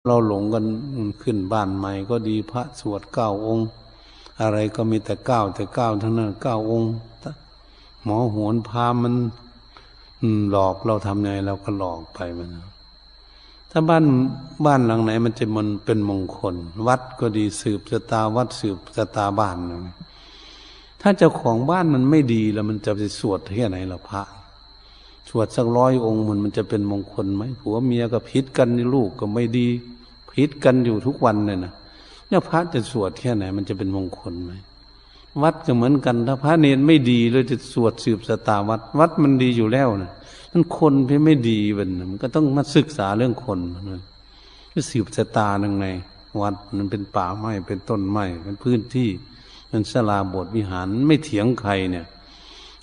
เราหลงกันขึ้นบ้านใหม่ก็ดีพระสวด9 องค์อะไรก็มีแต่9ทั้งนั้น9 องค์หมอโหรพามันหลอกเราทำไงเราก็หลอกไปมันถ้าบ้านหลังไหนมันจะเป็นมงคลวัดก็ดีสืบชะตาวัดสืบชะตาบ้านนะถ้าเจ้าของบ้านมันไม่ดีแล้วมันจะไปสวดแค่ไหนล่ะพระสวดสัก100 องค์มันจะเป็นมงคลไหมผัวเมียก็ผิดกันลูกก็ไม่ดีผิดกันอยู่ทุกวันเลยนะเนี่ยพระจะสวดแค่ไหนมันจะเป็นมงคลไหมวัดก็เหมือนกันถ้าพระเนรไม่ดีเลยจะสวดสืบชะตาวัดมันดีอยู่แล้วนะมันคนเพียงไม่ดีมันก็ต้องมาศึกษาเรื่องคนนะก็สืบชะตาหนึ่งในวัดมันเป็นป่าไม้เป็นต้นไม้เป็นพื้นที่เป็นศาลาโบสถ์วิหารไม่เถียงใครเนี่ย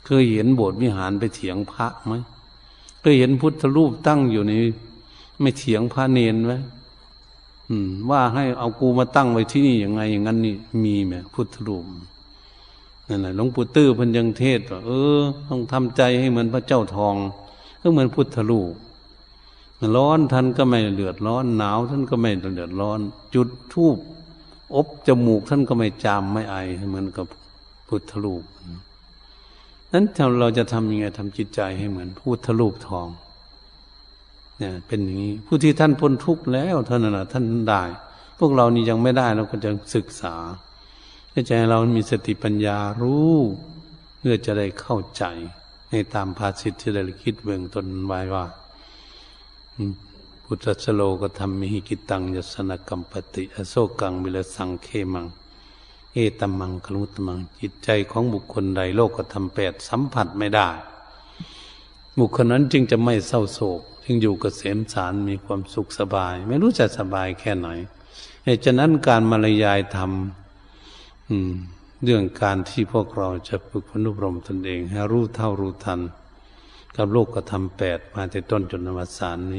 เคยเห็นโบสถ์วิหารไปเถียงพระไหมเคยเห็นพุทธรูปตั้งอยู่ในไม่เถียงพระเนรไหมว่าให้เอากูมาตั้งไว้ที่นี่ยังไงอย่างนั้นนี่มีไหมพุทธรูปนั่นแหละหลวงปู่ตื้อเพิ่นยังเทศว่าต้องทำใจให้เหมือนพระเจ้าทองก็เหมือนพุทธรูปร้อนท่านก็ไม่เดือดร้อนหนาวท่านก็ไม่เดือดร้อนจุดธูปอบจมูกท่านก็ไม่จามไม่ไอเหมือนกับพุทธรูปนั้นเราจะทำยังไงทำจิตใจให้เหมือนพุทธรูปทองเนี่ยเป็นอย่างนี้ผู้ที่ท่านพ้นทุกข์แล้วท่านน่ะท่านได้พวกเรานี่ยังไม่ได้เราก็จะศึกษาให้ใจเรามีสติปัญญารู้เพื่อจะได้เข้าใจในตามภาษิตที่ได้คิดเบื้องต้นไว้ว่าพุทธสโลกธรรมิหิกิตังยัสสนกัมปติอโศกังวิลสังเขมังเอตัมมังคลุตมังจิตใจของบุคคลใดโลกธรรม8สัมผัสไม่ได้บุคคลนั้นจึงจะไม่เศร้าโศกจึงอยู่เกษมสารมีความสุขสบายไม่รู้จะสบายแค่ไหนเหตุฉะนั้นการบรรยายธรรมเรื่องการที่พวกเราจะฝึกฝนอบรมตนเองให้รู้เท่ารู้ทันกับโลกธรรม8มาแต่ต้นจนอวสานนี้